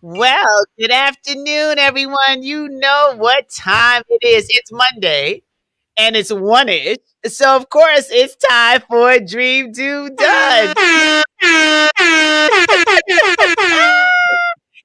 Well, good afternoon, everyone. You know what time it is. It's Monday and it's one-ish. So, of course, it's time for Dream Do Done.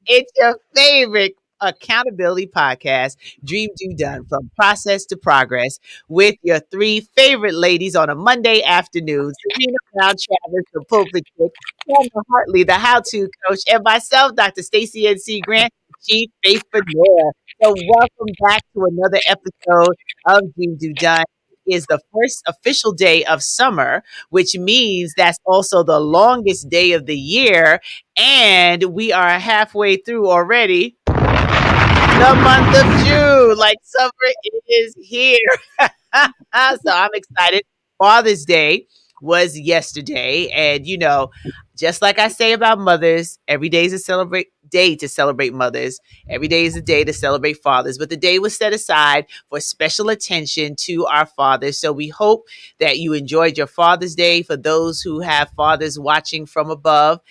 It's your favorite accountability podcast, Dream Do Done, from process to progress, with your three favorite ladies on a Monday afternoon, Serena Brown Travis, the pulpit chick, Tamara Hartley, the how-to coach, and myself, Dr. Stacey N.C. Grant, Chief Faithpreneur. So welcome back to another episode of Dream Do Done. Is the first official day of summer, which means that's also the longest day of the year. And we are halfway through already the month of June. Like summer is here. So I'm excited. Father's Day was yesterday. And, just like I say about mothers, every day is a day to celebrate mothers. Every day is a day to celebrate fathers. But the day was set aside for special attention to our fathers. So we hope that you enjoyed your Father's Day. For those who have fathers watching from above,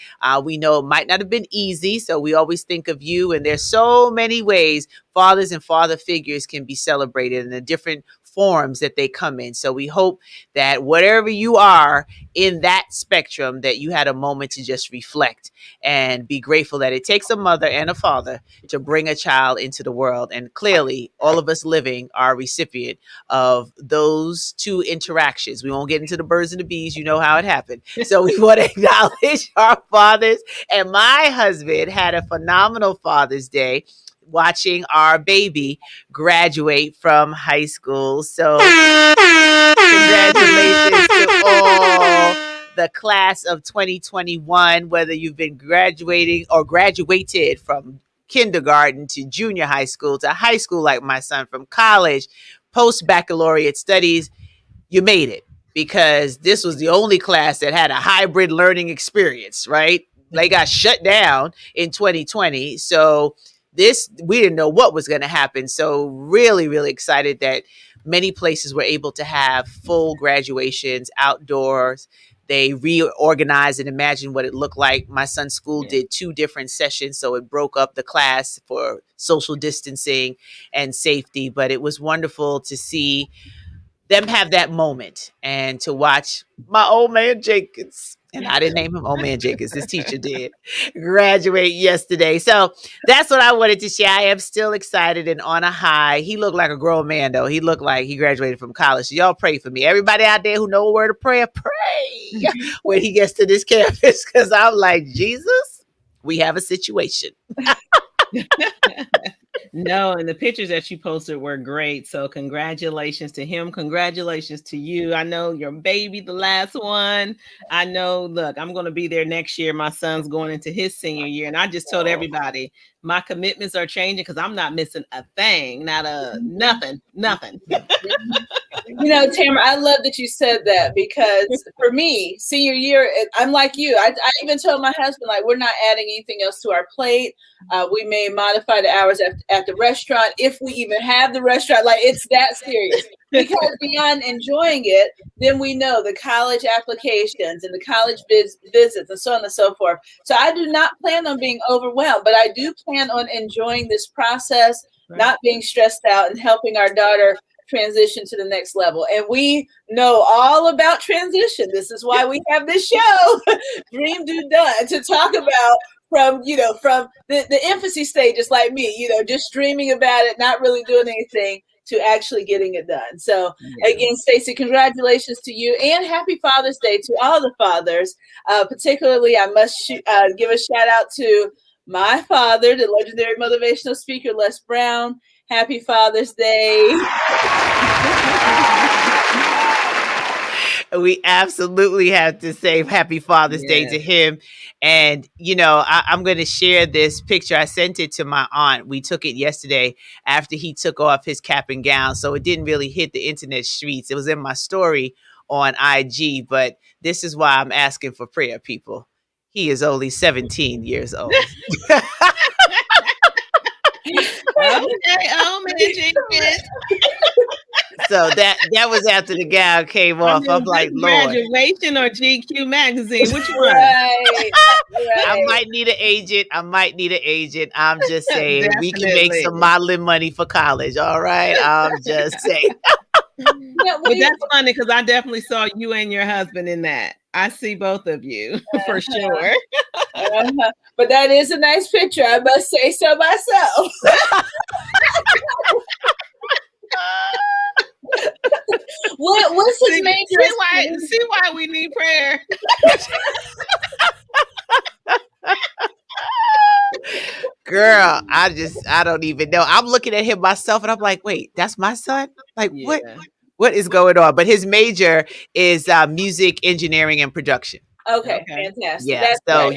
we know it might not have been easy. So we always think of you. And there's so many ways fathers and father figures can be celebrated in the different forms that they come in. So we hope that whatever you are in that spectrum, that you had a moment to just reflect and be grateful that it takes a mother and a father to bring a child into the world. And clearly, all of us living are a recipient of those two interactions. We won't get into the birds and the bees. You know how it happened. So we want to acknowledge our fathers. And my husband had a phenomenal Father's Day watching our baby graduate from high school. So congratulations to all the class of 2021, whether you've been graduating or graduated from kindergarten to junior high school to high school, like my son, from college, post baccalaureate studies, you made it, because this was the only class that had a hybrid learning experience, right? They got shut down in 2020. So we didn't know what was going to happen. So really, really excited that many places were able to have full graduations outdoors. They reorganized and imagined what it looked like. My son's school did 2 different sessions, so it broke up the class for social distancing and safety. But it was wonderful to see them have that moment and to watch my old man Jenkins, and I didn't name him Old Man Jenkins, his teacher did, graduate yesterday. So that's what I wanted to share. I am still excited and on a high. He looked like a grown man, though. He looked like he graduated from college. So y'all pray for me. Everybody out there who know a word of prayer, pray when he gets to this campus, because I'm like, Jesus, we have a situation. No, and the pictures that you posted were great. So congratulations to him. Congratulations to you. I know your baby, the last one. I know, look, I'm going to be there next year. My son's going into his senior year. And I just told everybody my commitments are changing, because I'm not missing a thing, not a nothing. Tamara, I love that you said that, because for me, senior year, I'm like you. I even told my husband, like, we're not adding anything else to our plate. We may modify the hours at the restaurant, if we even have the restaurant. Like, it's that serious. Because beyond enjoying it, then we know the college applications and the college visits and so on and so forth. So I do not plan on being overwhelmed, but I do plan on enjoying this process, not being stressed out, and helping our daughter transition to the next level. And we know all about transition. This is why we have this show, Dream Do Done, to talk about from the infancy stages, like me, just dreaming about it, not really doing anything, to actually getting it done. So again, Stacey, congratulations to you, and happy Father's Day to all the fathers. Particularly, I must give a shout out to my father, the legendary motivational speaker, Les Brown. Happy Father's Day. We absolutely have to say happy Father's Day to him. And, I'm going to share this picture. I sent it to my aunt. We took it yesterday after he took off his cap and gown. So it didn't really hit the internet streets. It was in my story on IG. But this is why I'm asking for prayer, people. He is only 17 years old. Okay, oh man, Jenkins. So that was after the gown came off. I'm like, Lord. Graduation or GQ magazine? Which one? Right. I Right. might need an agent. I'm just saying we can make Definitely. some modeling money for college. All right. I'm just saying. Yeah, But that's funny because I definitely saw you and your husband in that. I see both of you for sure. But that is a nice picture. I must say so myself. What's his major? See why we need prayer. Girl, I don't even know. I'm looking at him myself and I'm like, wait, that's my son? Like, what is going on? But his major is music engineering and production. Okay, fantastic. Yeah, That's so right.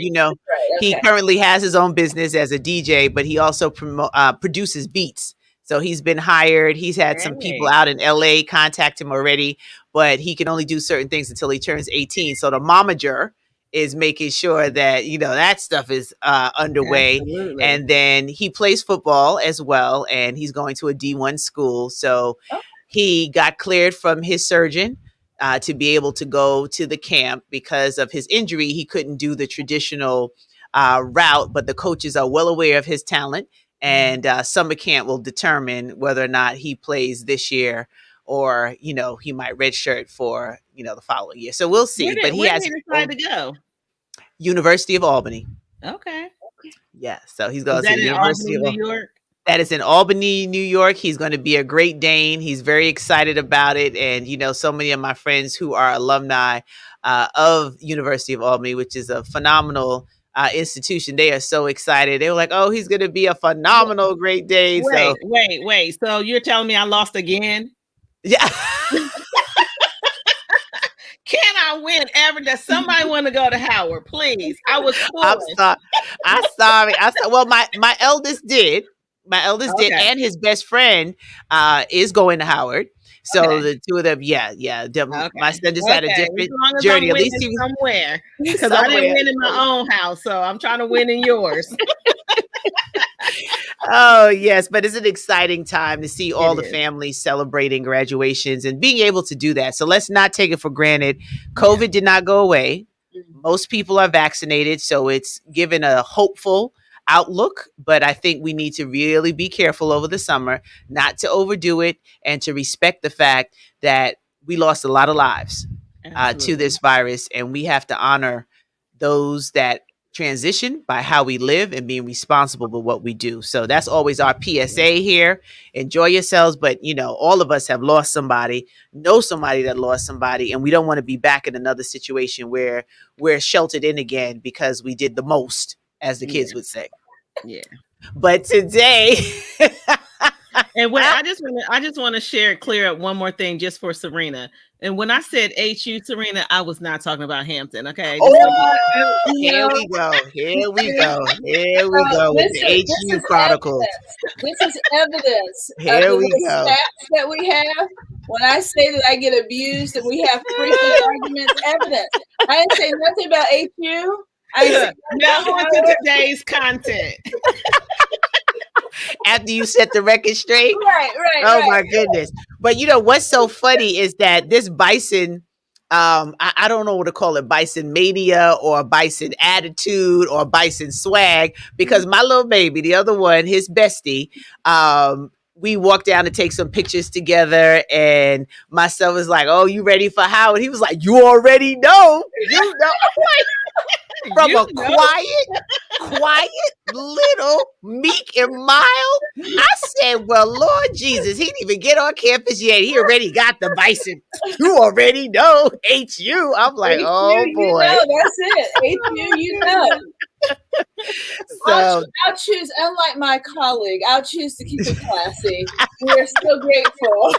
he currently has his own business as a DJ, but he also produces beats. So he's been hired. He's had some people out in LA contact him already, but he can only do certain things until he turns 18. So the momager is making sure that that stuff is underway. Absolutely. And then he plays football as well, and he's going to a D1 school. So he got cleared from his surgeon to be able to go to the camp. Because of his injury, he couldn't do the traditional route, but the coaches are well aware of his talent, and summer camp will determine whether or not he plays this year, or he might redshirt for the following year. So we'll see. But he has decided to go. University of Albany. Okay. Yeah, so he's going to the University of New York. That is in Albany, New York. He's going to be a Great Dane. He's very excited about it. And, so many of my friends who are alumni of University of Albany, which is a phenomenal institution, they are so excited. They were like, oh, he's going to be a phenomenal Great Dane. Wait. So you're telling me I lost again? Yeah. Can I win ever? Does somebody want to go to Howard? Please. I was I'm sorry. Well, my eldest did. My eldest did, and his best friend is going to Howard. So the two of them, my son just had a different journey. At least he was somewhere, because I didn't win in my own house, so I'm trying to win in yours. Oh, yes, but it's an exciting time to see all the families celebrating graduations and being able to do that. So let's not take it for granted. COVID did not go away. Most people are vaccinated, so it's given a hopeful outlook, but I think we need to really be careful over the summer, not to overdo it, and to respect the fact that we lost a lot of lives to this virus, and we have to honor those that transition by how we live and being responsible with what we do. So that's always our PSA here. Enjoy yourselves, but all of us have lost somebody, know somebody that lost somebody, and we don't want to be back in another situation where we're sheltered in again because we did the most, as the kids would say. Yeah. But today and when I just want to clear up one more thing just for Serena. And when I said HU, Serena, I was not talking about Hampton. Okay. Here we go with the HU Chronicles. This is evidence. Here we go. Stats that we have. When I say that I get abused and we have freaking arguments, evidence. I didn't say nothing about HU. Now on to today's content. After you set the record straight. Right. My goodness. But what's so funny is that this Bison, I don't know what to call it, Bison mania or Bison attitude or Bison swag, because my little baby, the other one, his bestie, we walked down to take some pictures together, and my son was like, oh, you ready for Howard? He was like, you already know. I'm like, from a quiet, little, meek and mild. I said, well, Lord Jesus, he didn't even get on campus yet. He already got the Bison. You already know HU. I'm like, HU, oh, boy. That's it. HU, So I'll choose, unlike my colleague, I'll choose to keep it classy. We're so grateful.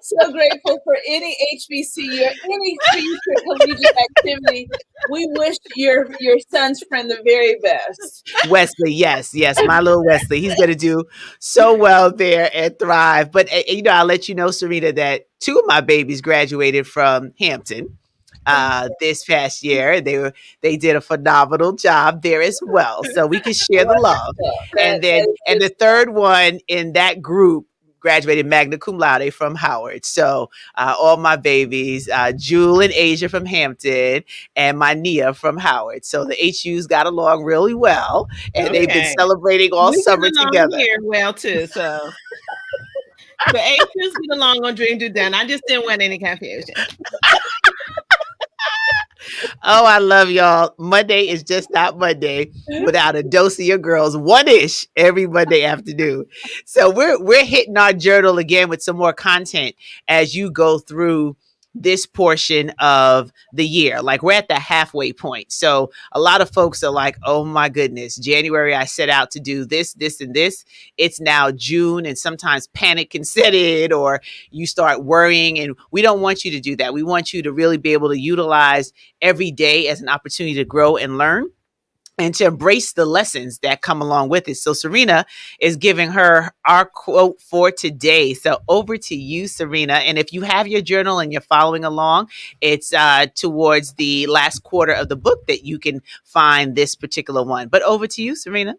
So grateful for any HBCU or any future collegiate activity. We wish your son's friend the very best. Wesley, yes, my little Wesley. He's going to do so well there at Thrive. But, I'll let you know, Serena, that two of my babies graduated from Hampton this past year. They did a phenomenal job there as well. So we can share the love. And the third one in that group graduated magna cum laude from Howard. So all my babies, Jewel and Asia from Hampton, and my Nia from Howard. So the HUs got along really well, and they've been Okay. celebrating all We summer get along together. here well too. So the H's get along on Dream Do Done. I just didn't want any confusion. Oh, I love y'all. Monday is just not Monday without a dose of your girls, one-ish every Monday afternoon. So we're hitting our journal again with some more content as you go through this portion of the year. Like we're at the halfway point. So a lot of folks are like, oh my goodness, January I set out to do this, this, and this. It's now June, and sometimes panic can set in or you start worrying. And we don't want you to do that. We want you to really be able to utilize every day as an opportunity to grow and learn and to embrace the lessons that come along with it. So Serena is giving her our quote for today. So over to you, Serena. And if you have your journal and you're following along, it's towards the last quarter of the book that you can find this particular one. But over to you, Serena.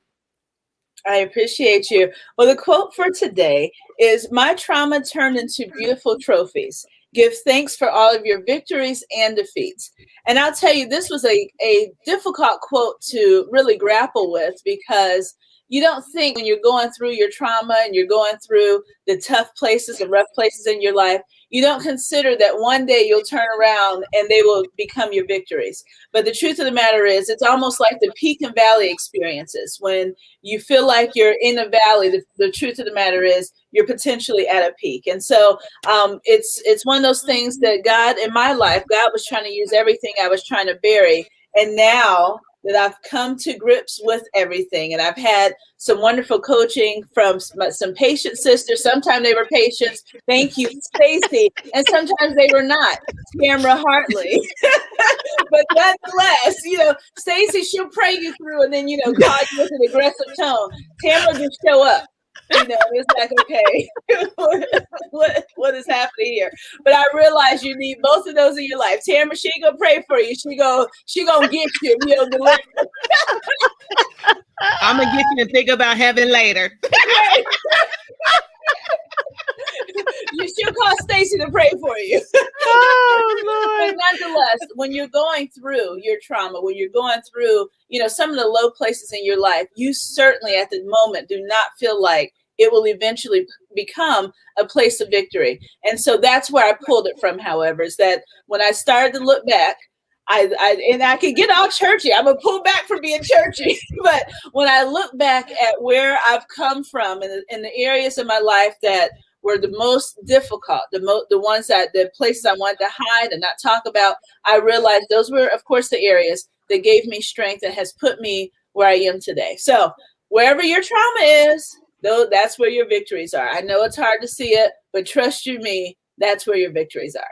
I appreciate you. Well, the quote for today is, "My trauma turned into beautiful trophies. Give thanks for all of your victories and defeats." And I'll tell you, this was a difficult quote to really grapple with, because you don't think when you're going through your trauma and you're going through the tough places and rough places in your life, you don't consider that one day you'll turn around and they will become your victories. But the truth of the matter is, it's almost like the peak and valley experiences. When you feel like you're in a valley, the truth of the matter is you're potentially at a peak. And so it's one of those things that God, in my life, God was trying to use everything I was trying to bury. And now that I've come to grips with everything, and I've had some wonderful coaching from some patient sisters. Sometimes they were patients. Thank you, Stacy. And sometimes they were not. Tamara Hartley. But nonetheless, Stacy, she'll pray you through and then, call you with an aggressive tone. Tamara just show up. It's like, okay, what is happening here? But I realize you need both of those in your life. Tamara, she ain't gonna pray for you. She gonna get you. Deliver. I'm gonna get you to think about heaven later. She'll call Stacy to pray for you. Oh, Lord. But nonetheless, when you're going through your trauma, when you're going through, some of the low places in your life, you certainly at the moment do not feel like it will eventually become a place of victory. And so that's where I pulled it from, however, is that when I started to look back, I could get all churchy. I'm gonna pull back from being churchy. But when I look back at where I've come from and in the areas of my life that were the most difficult, the places I wanted to hide and not talk about, I realized those were, of course, the areas that gave me strength and has put me where I am today. So wherever your trauma is, though, that's where your victories are. I know it's hard to see it, but trust you me, that's where your victories are.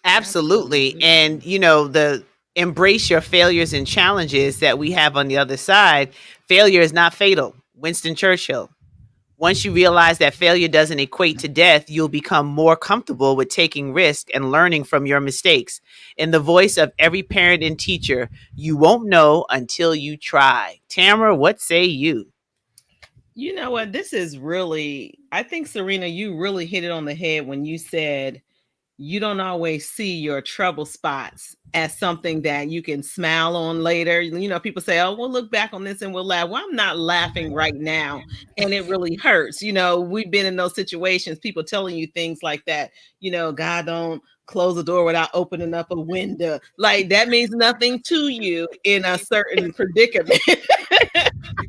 Absolutely. And, the embrace your failures and challenges that we have on the other side. Failure is not fatal. Winston Churchill. Once you realize that failure doesn't equate to death, you'll become more comfortable with taking risk and learning from your mistakes. In the voice of every parent and teacher, you won't know until you try. Tamara, what say you? You know what? This is really, I think, Serena, you really hit it on the head when you said you don't always see your trouble spots as something that you can smile on later. People say, oh, we'll look back on this and we'll laugh. Well, I'm not laughing right now. And it really hurts. We've been in those situations, people telling you things like that, God don't close the door without opening up a window. Like that means nothing to you in a certain predicament.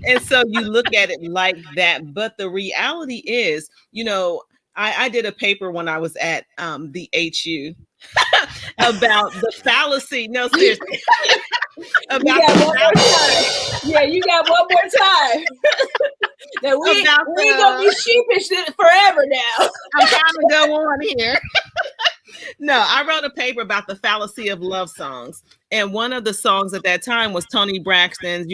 And so you look at it like that. But the reality is, I did a paper when I was at the HU about the fallacy. No, seriously. You got one more time. Yeah, you got one more time. Now we ain't gonna be sheepish forever now. I'm trying to go on here. No, I wrote a paper about the fallacy of love songs. And one of the songs at that time was Tony Braxton's,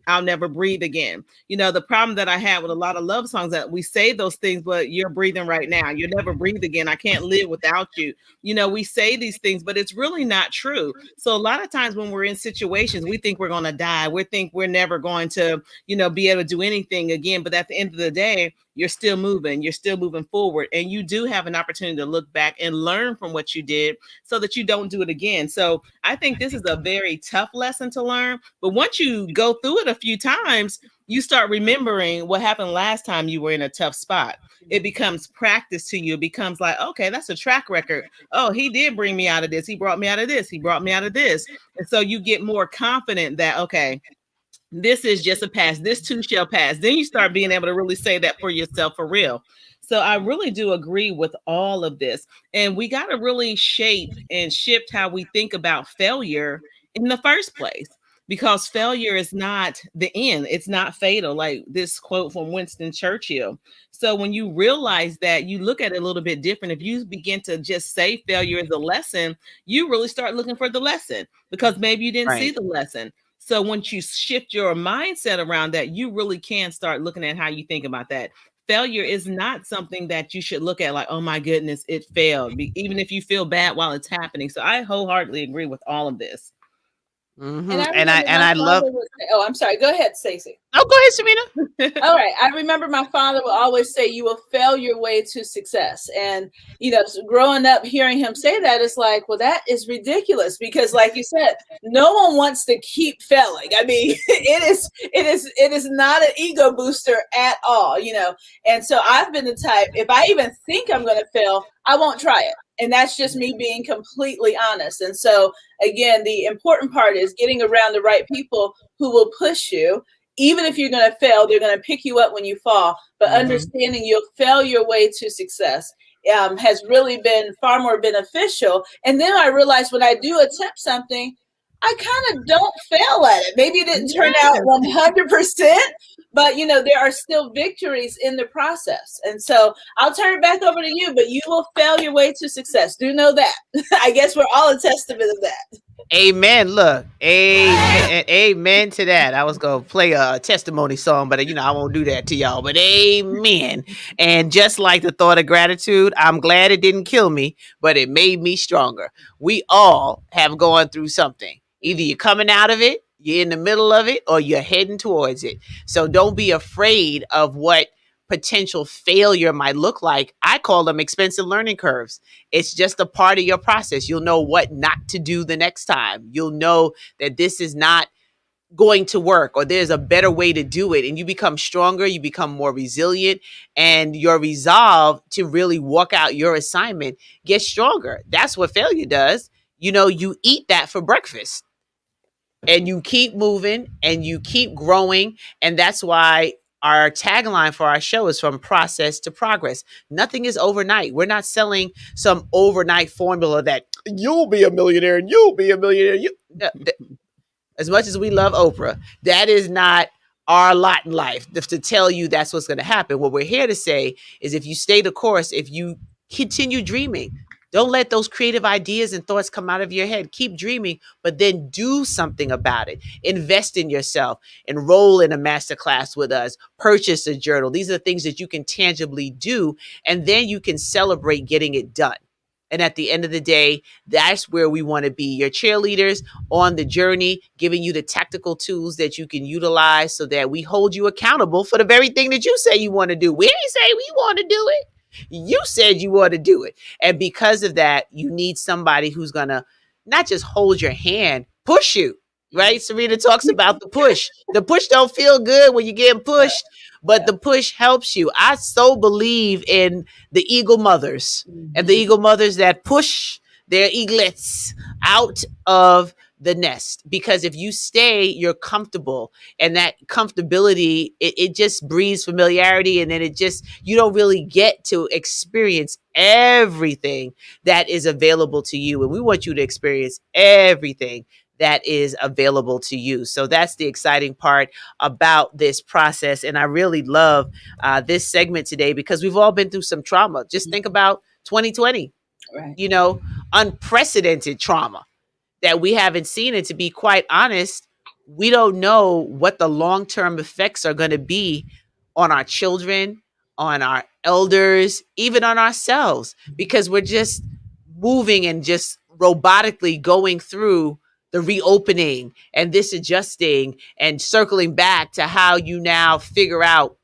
I'll never breathe again. The problem that I had with a lot of love songs that we say those things, but you're breathing right now. You'll never breathe again. I can't live without you. We say these things, but it's really not true. So a lot of times when we're in situations, we think we're going to die. We think we're never going to, be able to do anything again. But at the end of the day, you're still moving forward, and you do have an opportunity to look back and learn from what you did so that you don't do it again. So I think this is a very tough lesson to learn, but once you go through it a few times, you start remembering what happened last time you were in a tough spot. It becomes practice to you. It becomes like, okay, that's a track record. Oh, he did bring me out of this. He brought me out of this. He brought me out of this. And so you get more confident that, okay, this is just a pass. This too shall pass. Then you start being able to really say that for yourself for real. So I really do agree with all of this. And we got to really shape and shift how we think about failure in the first place, because failure is not the end. It's not fatal, like this quote from Winston Churchill. So when you realize that, you look at it a little bit different. If you begin to just say failure is a lesson, you really start looking for the lesson, because maybe you didn't see the lesson. So once you shift your mindset around that, you really can start looking at how you think about that. Failure is not something that you should look at like, oh my goodness, it failed, even if you feel bad while it's happening. So I wholeheartedly agree with all of this. Mm-hmm. And I love. Oh, I'm sorry. Go ahead, Stacey. Oh, go ahead, Serena. All right. I remember my father would always say, "You will fail your way to success." And growing up, hearing him say that, it's like, well, that is ridiculous, because, like you said, no one wants to keep failing. I mean, it is not an ego booster at all. And so I've been the type, if I even think I'm going to fail, I won't try it. And that's just me being completely honest. And so, again, the important part is getting around the right people who will push you. Even if you're going to fail, they're going to pick you up when you fall. But understanding you'll fail your way to success has really been far more beneficial. And then I realized when I do attempt something, I kind of don't fail at it. Maybe it didn't turn out 100%, but there are still victories in the process. And so I'll turn it back over to you, but you will fail your way to success. Do know that. I guess we're all a testament of that. Amen. Look, amen to that. I was going to play a testimony song, but I won't do that to y'all, but amen. And just like the thought of gratitude, I'm glad it didn't kill me, but it made me stronger. We all have gone through something. Either you're coming out of it, you're in the middle of it, or you're heading towards it. So don't be afraid of what potential failure might look like. I call them expensive learning curves. It's just a part of your process. You'll know what not to do the next time. You'll know that this is not going to work, or there's a better way to do it. And you become stronger, you become more resilient, and your resolve to really walk out your assignment gets stronger. That's what failure does. You eat that for breakfast. And you keep moving and you keep growing. And that's why our tagline for our show is from process to progress. Nothing is overnight. We're not selling some overnight formula that you'll be a millionaire and you'll be a millionaire. As much as we love Oprah, that is not our lot in life to tell you that's what's going to happen. What we're here to say is, if you stay the course, if you continue dreaming, don't let those creative ideas and thoughts come out of your head. Keep dreaming, but then do something about it. Invest in yourself. Enroll in a masterclass with us. Purchase a journal. These are the things that you can tangibly do, and then you can celebrate getting it done. And at the end of the day, that's where we want to be, your cheerleaders on the journey, giving you the tactical tools that you can utilize so that we hold you accountable for the very thing that you say you want to do. We didn't say we want to do it. You said you want to do it. And because of that, you need somebody who's going to not just hold your hand, push you, right? Serena talks about the push. The push don't feel good when you're getting pushed, but the push helps you. I so believe in the eagle mothers and the eagle mothers that push their eaglets out of the nest, because if you stay, you're comfortable, and that comfortability, it just breeds familiarity, and then you don't really get to experience everything that is available to you. And we want you to experience everything that is available to you. So that's the exciting part about this process. And I really love this segment today, because we've all been through some trauma. Just think about 2020, right? Unprecedented trauma. that we haven't seen. And to be quite honest, we don't know what the long-term effects are going to be on our children, on our elders, even on ourselves, because we're just moving and just robotically going through the reopening and this adjusting and circling back to how you now figure out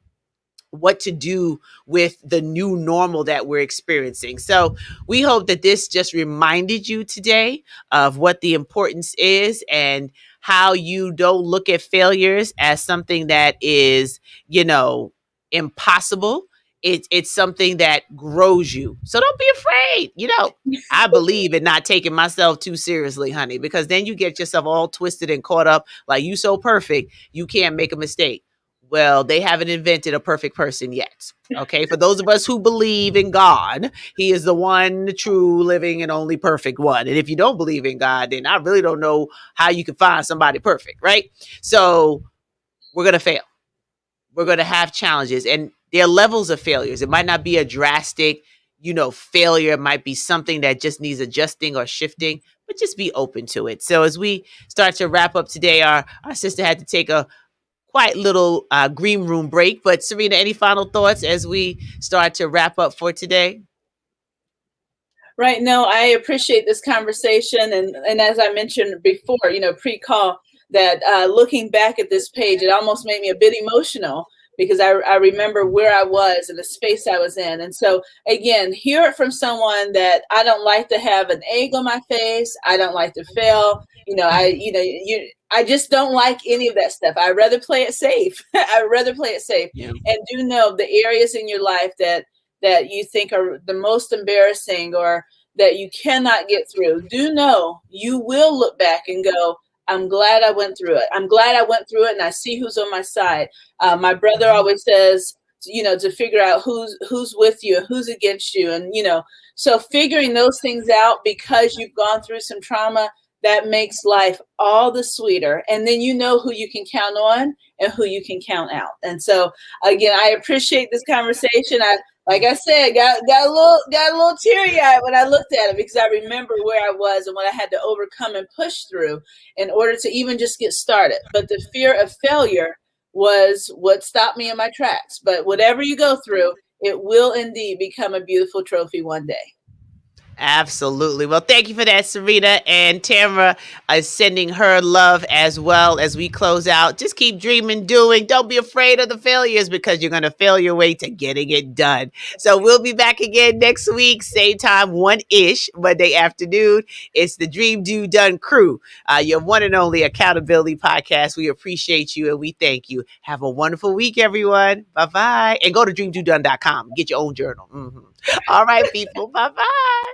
what to do with the new normal that we're experiencing. So we hope that this just reminded you today of what the importance is and how you don't look at failures as something that is, impossible. It's something that grows you. So don't be afraid. I believe in not taking myself too seriously, honey, because then you get yourself all twisted and caught up like you so perfect, you can't make a mistake. Well, they haven't invented a perfect person yet. Okay. For those of us who believe in God, He is the one, the true, living, and only perfect one. And if you don't believe in God, then I really don't know how you can find somebody perfect. Right. So we're going to fail. We're going to have challenges, and there are levels of failures. It might not be a drastic, failure. It might be something that just needs adjusting or shifting, but just be open to it. So as we start to wrap up today, our sister had to take a quite little green room break. But Serena, any final thoughts as we start to wrap up for today? Right. No, I appreciate this conversation. And as I mentioned before, pre-call, that looking back at this page, it almost made me a bit emotional because I remember where I was and the space I was in. And so, again, hear it from someone that I don't like to have an egg on my face. I don't like to fail. I just don't like any of that stuff. I'd rather play it safe. I'd rather play it safe. Yeah. And do know the areas in your life that you think are the most embarrassing or that you cannot get through. Do know you will look back and go, I'm glad I went through it. I'm glad I went through it, and I see who's on my side. My brother always says, to figure out who's with you and who's against you. And, so figuring those things out because you've gone through some trauma, that makes life all the sweeter. And then you know who you can count on and who you can count out. And so, again, I appreciate this conversation. Like I said, got a little teary-eyed when I looked at it because I remember where I was and what I had to overcome and push through in order to even just get started. But the fear of failure was what stopped me in my tracks. But whatever you go through, it will indeed become a beautiful trophy one day. Absolutely. Well, thank you for that, Serena. And Tamara is sending her love as well as we close out. Just keep dreaming, doing. Don't be afraid of the failures because you're going to fail your way to getting it done. So we'll be back again next week, same time, 1-ish, Monday afternoon. It's the Dream Do Done crew, your one and only accountability podcast. We appreciate you and we thank you. Have a wonderful week, everyone. Bye-bye. And go to dreamdodone.com. Get your own journal. All right, people. Bye-bye.